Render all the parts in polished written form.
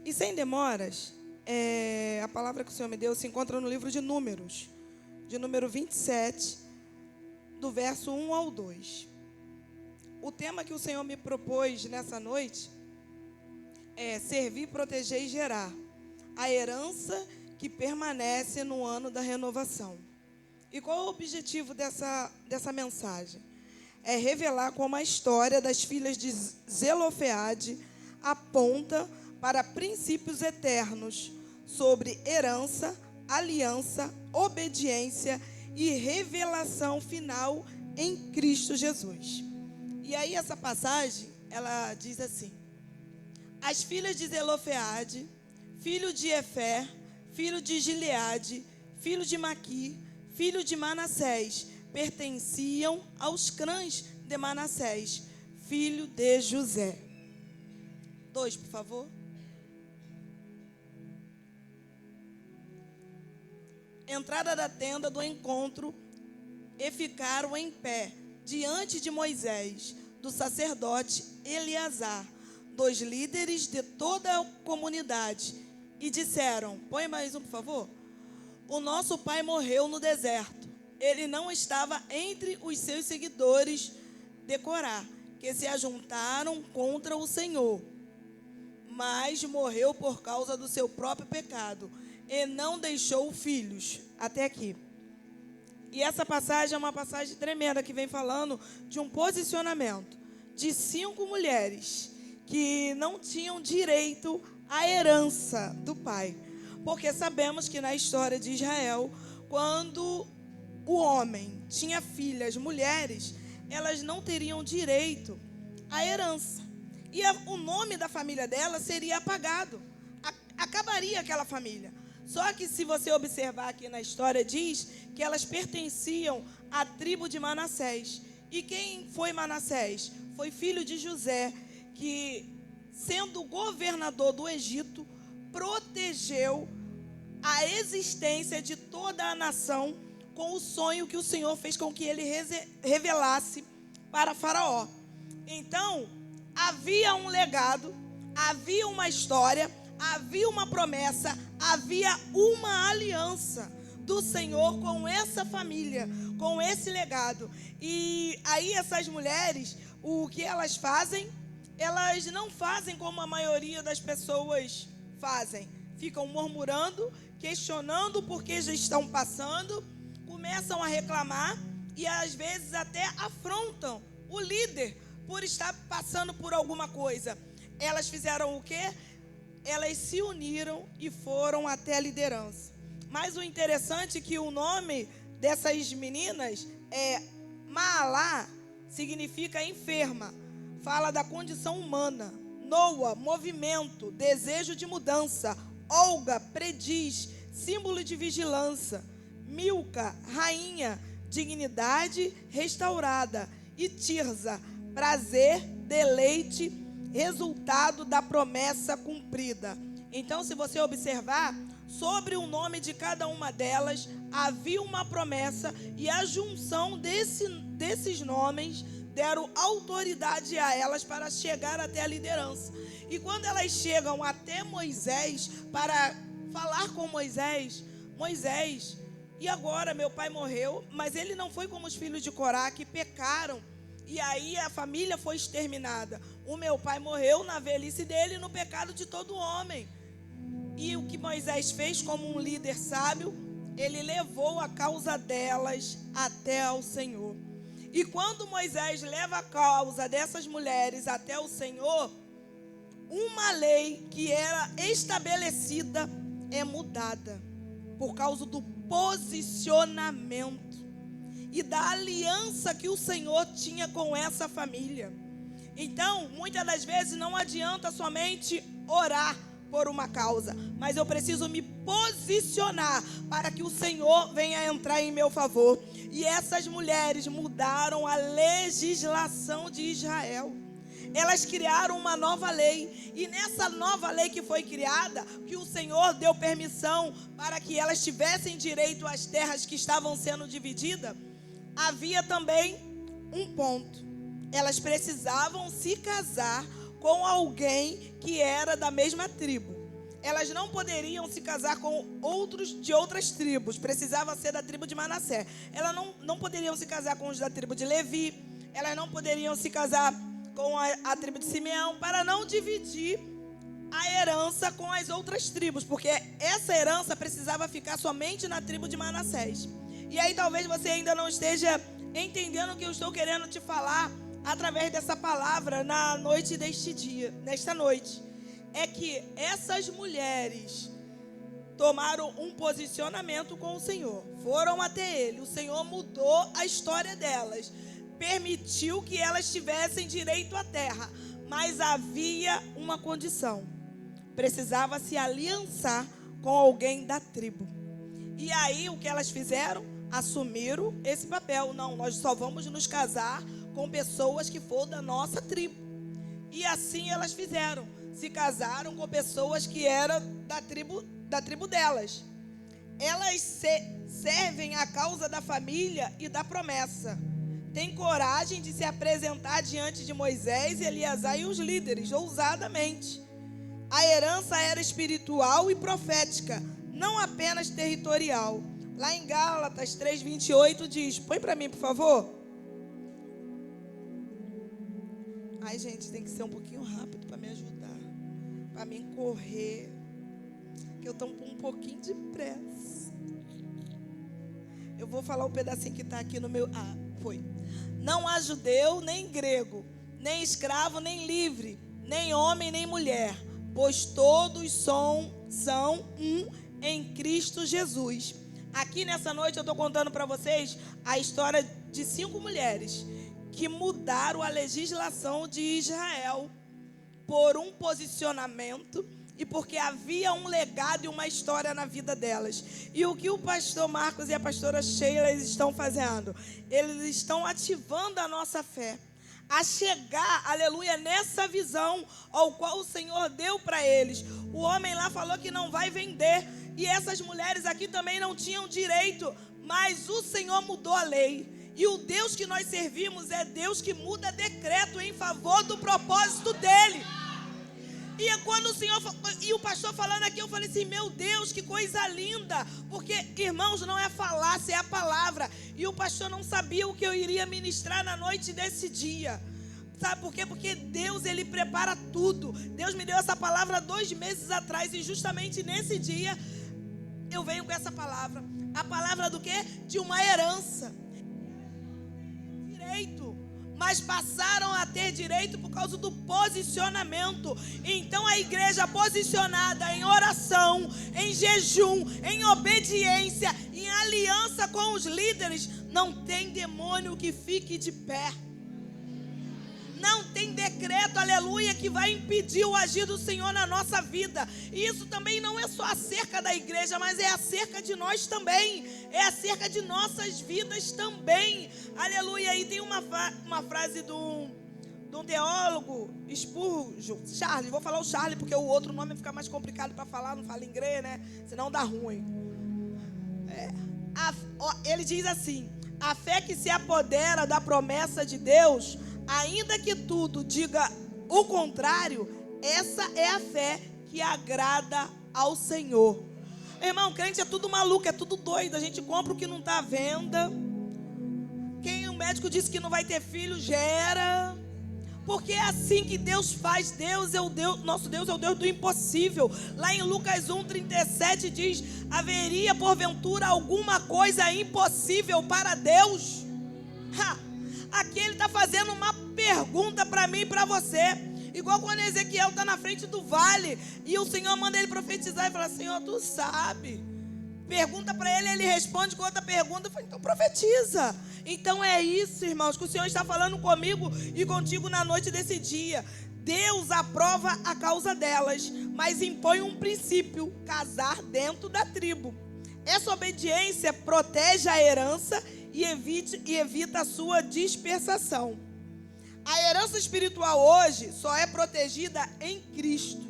E sem demoras, a palavra que o Senhor me deu se encontra no livro de Números, de número 27, do verso 1 ao 2. O tema que o Senhor me propôs nessa noite é servir, proteger e gerar, a herança que permanece no ano da renovação. E qual é o objetivo dessa mensagem? É revelar como a história das filhas de Zelofeade aponta para princípios eternos sobre herança, aliança, obediência e revelação final em Cristo Jesus. E aí essa passagem, ela diz assim: as filhas de Zelofeade, filho de Efer, filho de Gileade, filho de Maqui, filho de Manassés, pertenciam aos clãs de Manassés, filho de José. 2, por favor. Entrada da tenda do encontro, e ficaram em pé diante de Moisés, do sacerdote Eleazar, dos líderes de toda a comunidade, e disseram, põe mais um, por favor. O nosso pai morreu no deserto. Ele não estava entre os seus seguidores de Corá, que se ajuntaram contra o Senhor, mas morreu por causa do seu próprio pecado, e não deixou filhos. Até aqui. E essa passagem é uma passagem tremenda, que vem falando de um posicionamento de 5 mulheres que não tinham direito à herança do pai. Porque sabemos que na história de Israel, quando o homem tinha filhas mulheres, elas não teriam direito à herança. E o nome da família dela seria apagado. Acabaria aquela família. Só que se você observar aqui na história, diz que elas pertenciam à tribo de Manassés. E quem foi Manassés? Foi filho de José, que, sendo governador do Egito, protegeu a existência de toda a nação com o sonho que o Senhor fez com que ele revelasse para Faraó. Então, havia um legado, havia uma história, havia uma promessa, havia uma aliança do Senhor com essa família, com esse legado. E aí essas mulheres, o que elas fazem? Elas não fazem como a maioria das pessoas fazem. Ficam murmurando, questionando por que já estão passando, começam a reclamar e às vezes até afrontam o líder por estar passando por alguma coisa. Elas fizeram o quê? Elas se uniram e foram até a liderança. Mas o interessante é que o nome dessas meninas é Maalá, significa enferma, fala da condição humana. Noa, movimento, desejo de mudança. Olga, prediz, símbolo de vigilância. Milca, rainha, dignidade restaurada. E Tirza, prazer, deleite, resultado da promessa cumprida. Então, se você observar, sobre o nome de cada uma delas havia uma promessa, e a junção desses nomes deram autoridade a elas para chegar até a liderança. E quando elas chegam até Moisés para falar com Moisés, e agora meu pai morreu, mas ele não foi como os filhos de Corá que pecaram, e aí a família foi exterminada. O meu pai morreu na velhice dele, no pecado de todo homem. E o que Moisés fez como um líder sábio, ele levou a causa delas até ao Senhor. E quando Moisés leva a causa dessas mulheres até o Senhor, uma lei que era estabelecida é mudada por causa do posicionamento e da aliança que o Senhor tinha com essa família. Então, muitas das vezes não adianta somente orar por uma causa, mas eu preciso me posicionar para que o Senhor venha entrar em meu favor. E essas mulheres mudaram a legislação de Israel. Elas criaram uma nova lei, e nessa nova lei que foi criada, que o Senhor deu permissão para que elas tivessem direito às terras que estavam sendo divididas, havia também um ponto: elas precisavam se casar com alguém que era da mesma tribo. elas não poderiam se casar com outros de outras tribos. Precisava ser da tribo de Manassés. Elas não poderiam se casar com os da tribo de Levi. Elas não poderiam se casar com a tribo de Simeão, para não dividir a herança com as outras tribos, porque essa herança precisava ficar somente na tribo de Manassés. E aí talvez você ainda não esteja entendendo o que eu estou querendo te falar através dessa palavra na noite deste dia, nesta noite. É que essas mulheres tomaram um posicionamento com o Senhor, foram até Ele, o Senhor mudou a história delas, permitiu que elas tivessem direito à terra, mas havia uma condição: precisava se aliançar com alguém da tribo. E aí o que elas fizeram? Assumiram esse papel. Não, nós só vamos nos casar com pessoas que for da nossa tribo. E assim elas fizeram, se casaram com pessoas que eram da tribo delas. Elas servem a causa da família e da promessa. Tem coragem de se apresentar diante de Moisés e Eleazar e os líderes, ousadamente. A herança era espiritual e profética, não apenas territorial. Lá em Gálatas 3:28 diz, põe para mim, por favor. Ai, gente, tem que ser um pouquinho rápido para me ajudar, para mim correr, que eu estou com um pouquinho de pressa. Eu vou falar o pedacinho que está aqui no meu... foi. Não há judeu, nem grego, nem escravo, nem livre, nem homem, nem mulher, pois todos são um em Cristo Jesus. Aqui nessa noite eu estou contando para vocês a história de 5 mulheres que mudaram a legislação de Israel por um posicionamento e porque havia um legado e uma história na vida delas. E o que o pastor Marcos e a pastora Sheila estão fazendo? Eles estão ativando a nossa fé a chegar, aleluia, nessa visão ao qual o Senhor deu para eles. O homem lá falou que não vai vender, e essas mulheres aqui também não tinham direito, mas o Senhor mudou a lei. E o Deus que nós servimos é Deus que muda decreto em favor do propósito dele. E quando o Senhor e o pastor falando aqui, eu falei assim, meu Deus, que coisa linda. Porque, irmãos, não é falácia, é a palavra. E o pastor não sabia o que eu iria ministrar na noite desse dia. Sabe por quê? Porque Deus, Ele prepara tudo. Deus me deu essa palavra 2 meses atrás. E justamente nesse dia, eu venho com essa palavra. A palavra do quê? De uma herança. Direito. Mas passaram a ter direito por causa do posicionamento. Então a igreja posicionada em oração, em jejum, em obediência, em aliança com os líderes, não tem demônio que fique de pé. Não tem decreto, aleluia, que vai impedir o agir do Senhor na nossa vida. E isso também não é só acerca da igreja, mas é acerca de nós também. É acerca de nossas vidas também. Aleluia. E tem uma frase de um teólogo, Spurgeon, Charlie. Vou falar o Charlie porque o outro nome fica mais complicado para falar. Não fala inglês, né? Senão dá ruim. Ele diz assim: a fé que se apodera da promessa de Deus, ainda que tudo diga o contrário, essa é a fé que agrada ao Senhor. Irmão, crente é tudo maluco, é tudo doido. A gente compra o que não está à venda. Quem o médico disse que não vai ter filho, gera. Porque é assim que Deus faz. Nosso Deus é o Deus do impossível. Lá em Lucas 1:37 diz: haveria porventura alguma coisa impossível para Deus? Aqui ele está fazendo uma pergunta para mim e para você. Igual quando Ezequiel está na frente do vale e o Senhor manda ele profetizar e fala: Senhor, tu sabe. Pergunta para ele, ele responde com outra pergunta. Eu falo, então profetiza. Então é isso, irmãos, que o Senhor está falando comigo e contigo na noite desse dia. Deus aprova a causa delas, mas impõe um princípio: casar dentro da tribo. Essa obediência protege a herança e evita a sua dispersação. A herança espiritual hoje só é protegida em Cristo.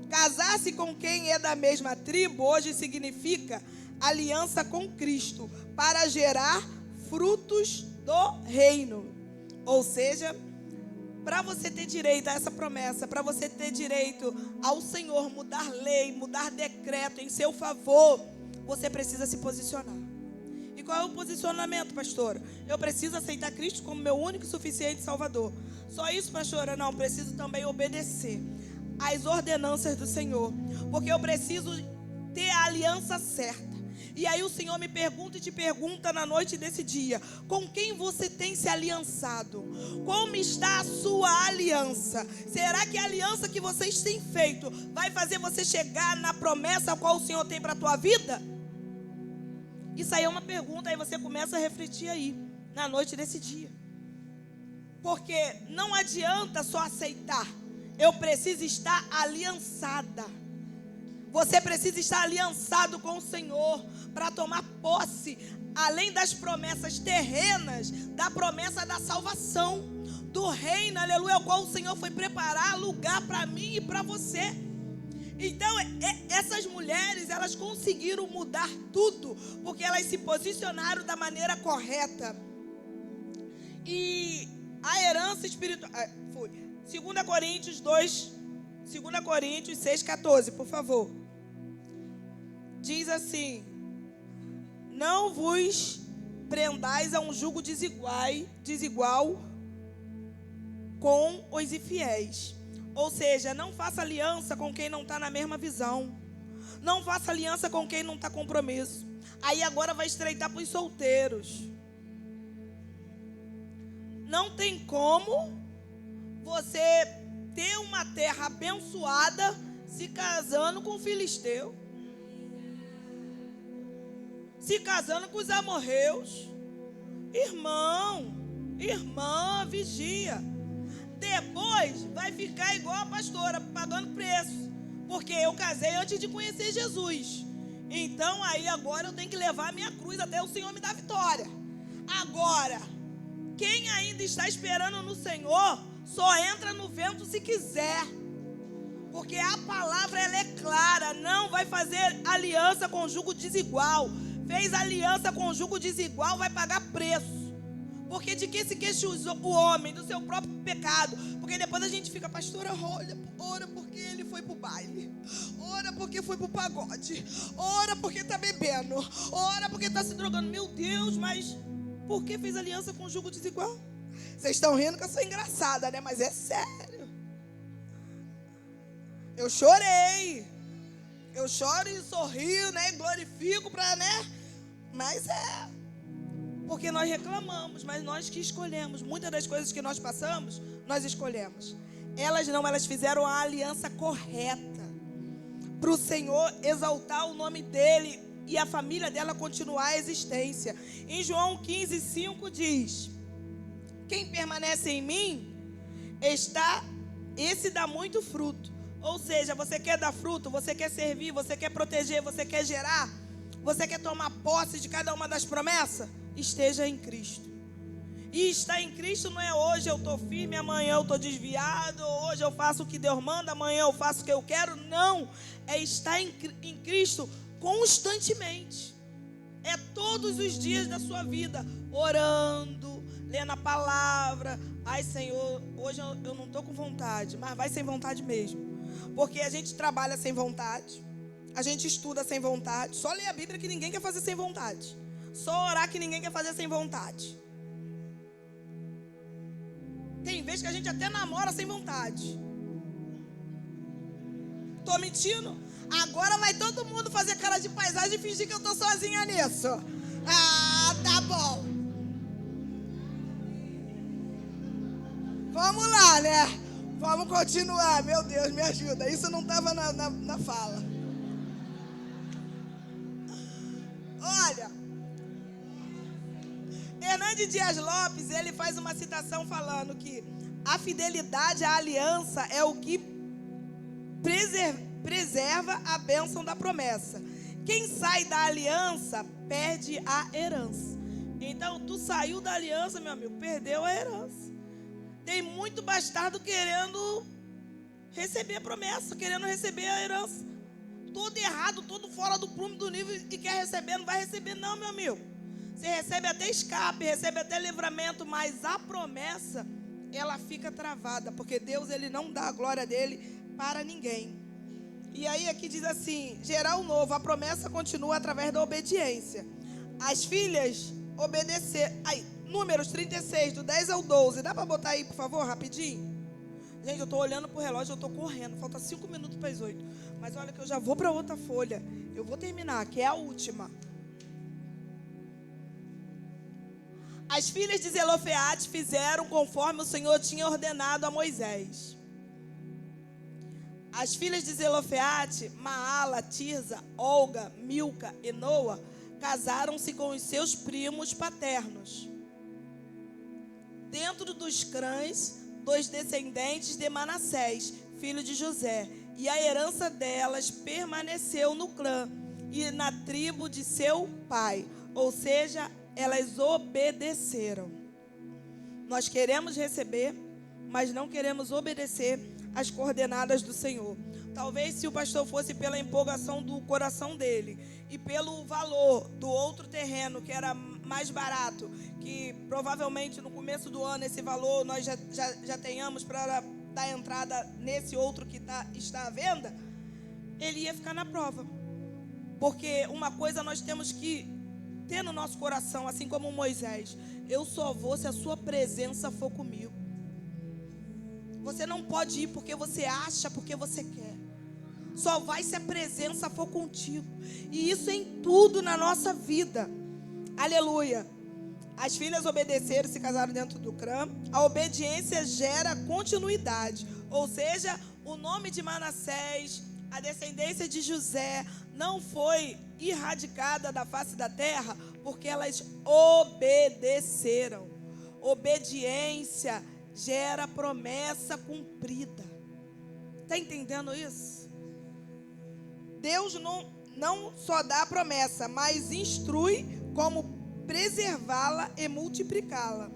Casar-se com quem é da mesma tribo hoje significa aliança com Cristo para gerar frutos do reino. Ou seja, para você ter direito a essa promessa, para você ter direito ao Senhor mudar lei, mudar decreto em seu favor, você precisa se posicionar. E qual é o posicionamento, pastora? Eu preciso aceitar Cristo como meu único e suficiente Salvador. Só isso, pastora? Não, preciso também obedecer às ordenanças do Senhor, porque eu preciso ter a aliança certa. E aí o Senhor me pergunta e te pergunta na noite desse dia: com quem você tem se aliançado? Como está a sua aliança? Será que a aliança que vocês têm feito vai fazer você chegar na promessa a qual o Senhor tem para a tua vida? Isso aí é uma pergunta, aí você começa a refletir aí, na noite desse dia. Porque não adianta só aceitar, eu preciso estar aliançada. Você precisa estar aliançado com o Senhor para tomar posse, além das promessas terrenas, da promessa da salvação, do reino, aleluia, ao qual o Senhor foi preparar lugar para mim e para você. Então, essas mulheres, elas conseguiram mudar tudo, porque elas se posicionaram da maneira correta. E a herança espiritual, 2 Coríntios 6,14, por favor. Diz assim: não vos prendais a um jugo desigual com os infiéis. Ou seja, não faça aliança com quem não está na mesma visão. Não faça aliança com quem não está compromisso. Aí agora vai estreitar para os solteiros. Não tem como você ter uma terra abençoada se casando com o filisteu, se casando com os amorreus. Irmão, irmã, vigia. Depois vai ficar igual a pastora, pagando preço, porque eu casei antes de conhecer Jesus. Então aí agora eu tenho que levar a minha cruz até o Senhor me dar vitória. Agora, quem ainda está esperando no Senhor, só entra no vento se quiser. Porque a palavra, ela é clara: não vai fazer aliança com jugo desigual. Fez aliança com jugo desigual, vai pagar preço. Porque de que se queixa o homem? Do seu próprio pecado. Porque depois a gente fica: pastora, ora porque ele foi pro baile, ora porque foi pro pagode, ora porque está bebendo, ora porque está se drogando. Meu Deus, mas por que fez aliança com jugo desigual? Vocês estão rindo que eu sou engraçada, né? Mas é sério. Eu chorei. Eu choro e sorrio, né? E glorifico para, né? Mas porque nós reclamamos, mas nós que escolhemos. Muitas das coisas que nós passamos, nós escolhemos. Elas não, elas fizeram a aliança correta para o Senhor exaltar o nome dEle e a família dela continuar a existência. Em João 15:5 diz: quem permanece em mim, esse dá muito fruto. Ou seja, você quer dar fruto, você quer servir, você quer proteger, você quer gerar, você quer tomar posse de cada uma das promessas? Esteja em Cristo. E estar em Cristo não é hoje eu estou firme, amanhã eu estou desviado, hoje eu faço o que Deus manda, amanhã eu faço o que eu quero. Não, é estar em Cristo constantemente. É todos os dias da sua vida, orando, lendo a palavra. Ai, Senhor, hoje eu não estou com vontade, mas vai sem vontade mesmo. Porque a gente trabalha sem vontade, a gente estuda sem vontade, só lê a Bíblia que ninguém quer fazer sem vontade. Só orar que ninguém quer fazer sem vontade. Tem vezes que a gente até namora sem vontade. Tô mentindo? Agora vai todo mundo fazer cara de paisagem e fingir que eu tô sozinha nisso. Ah, tá bom. Vamos lá, né? Vamos continuar. Meu Deus, me ajuda. Isso não estava na fala. Olha, Hernandes Dias Lopes, ele faz uma citação falando que a fidelidade à aliança é o que preserva a bênção da promessa. Quem sai da aliança perde a herança. Então, tu saiu da aliança, meu amigo, perdeu a herança. Tem muito bastardo querendo receber a promessa, querendo receber a herança. Todo errado, todo fora do prumo do nível e quer receber, não vai receber não, meu amigo. Você recebe até escape, recebe até livramento, mas a promessa ela fica travada, porque Deus, ele não dá a glória dele para ninguém. E aí aqui diz assim, gerar novo, a promessa continua através da obediência. As filhas obedeceram. Aí, Números 36, do 10 ao 12. Dá para botar aí, por favor, rapidinho? Gente, eu estou olhando para o relógio, eu estou correndo. Falta 5 minutos para as 8. Mas olha que eu já vou para outra folha. Eu vou terminar, que é a última. As filhas de Zelofeate fizeram conforme o Senhor tinha ordenado a Moisés. As filhas de Zelofeate, Maala, Tirza, Olga, Milca e Noa, casaram-se com os seus primos paternos, dentro dos clãs dos descendentes de Manassés, filho de José, e a herança delas permaneceu no clã e na tribo de seu pai, ou seja, elas obedeceram. Nós queremos receber, mas não queremos obedecer às coordenadas do Senhor. Talvez se o pastor fosse pela empolgação do coração dele e pelo valor do outro terreno, que era mais barato, que provavelmente no começo do ano esse valor nós já tenhamos para dar entrada nesse outro que está à venda, ele ia ficar na prova. Porque uma coisa nós temos que ter no nosso coração, assim como Moisés: eu só vou se a sua presença for comigo. Você não pode ir porque você acha, porque você quer. Só vai se a presença for contigo. E isso em tudo na nossa vida. Aleluia. As filhas obedeceram, se casaram dentro do clã. A obediência gera continuidade. Ou seja, o nome de Manassés, a descendência de José, não foi erradicada da face da terra porque elas obedeceram. Obediência gera promessa cumprida. Está entendendo isso? Deus não só dá a promessa, mas instrui como preservá-la e multiplicá-la.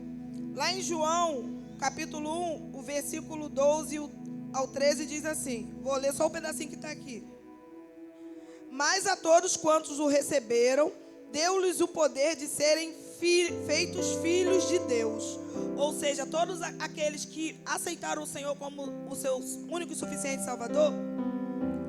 Lá em João, capítulo 1, o versículo 12 ao 13 diz assim, vou ler só o pedacinho que está aqui. Mas a todos quantos o receberam, deu-lhes o poder de serem feitos filhos de Deus. Ou seja, todos aqueles que aceitaram o Senhor como o seu único e suficiente Salvador,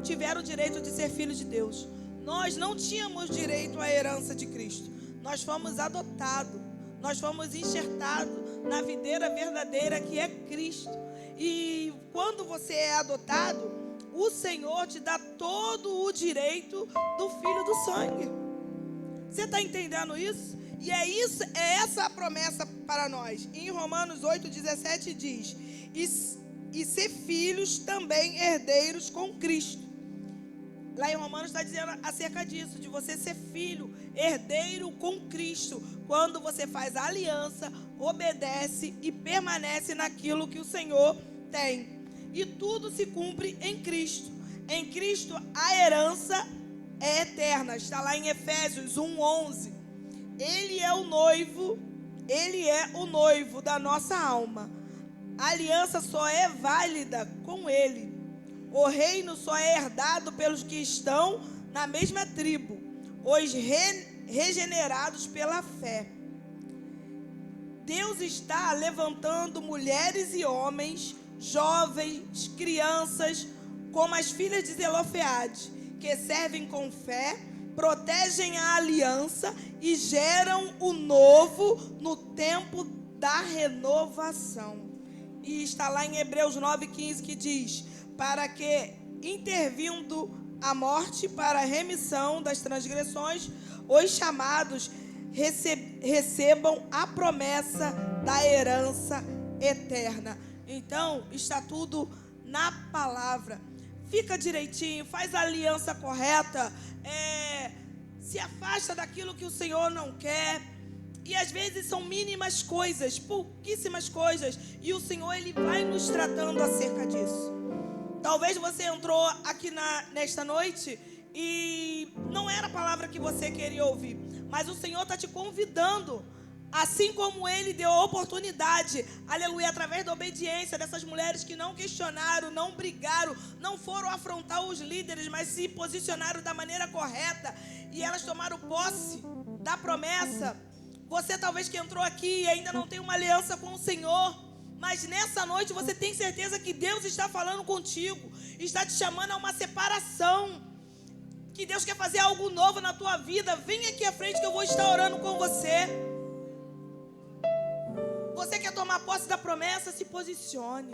tiveram o direito de ser filhos de Deus. Nós não tínhamos direito à herança de Cristo. Nós fomos adotados. Nós fomos enxertados na videira verdadeira que é Cristo. E quando você é adotado, o Senhor te dá todo o direito do filho do sangue. Você está entendendo isso? E é essa a promessa para nós. Em Romanos 8,17 diz: e ser filhos também herdeiros com Cristo. Lá em Romanos está dizendo acerca disso, de você ser filho, herdeiro com Cristo, quando você faz a aliança, obedece e permanece naquilo que o Senhor tem. E tudo se cumpre em Cristo. Em Cristo a herança é eterna. Está lá em Efésios 1:11. Ele é o noivo da nossa alma. A aliança só é válida com Ele. O reino só é herdado pelos que estão na mesma tribo, os regenerados pela fé. Deus está levantando mulheres e homens, jovens, crianças, como as filhas de Zelofeade, que servem com fé, protegem a aliança e geram o novo no tempo da renovação. E está lá em Hebreus 9:15 que diz: para que, intervindo a morte para a remissão das transgressões, os chamados recebam a promessa da herança eterna. Então, está tudo na palavra. Fica direitinho, faz a aliança correta, se afasta daquilo que o Senhor não quer. E às vezes são mínimas coisas, pouquíssimas coisas, e o Senhor, Ele vai nos tratando acerca disso. Talvez você entrou aqui nesta noite e não era a palavra que você queria ouvir, mas o Senhor está te convidando, assim como Ele deu a oportunidade, aleluia, através da obediência dessas mulheres que não questionaram, não brigaram, não foram afrontar os líderes, mas se posicionaram da maneira correta, e elas tomaram posse da promessa. Você talvez que entrou aqui e ainda não tem uma aliança com o Senhor, Mas nessa noite você tem certeza que Deus está falando contigo, está te chamando a uma separação, que Deus quer fazer algo novo na tua vida. Vem aqui à frente que eu vou estar orando com você. Você quer tomar posse da promessa? Se posicione.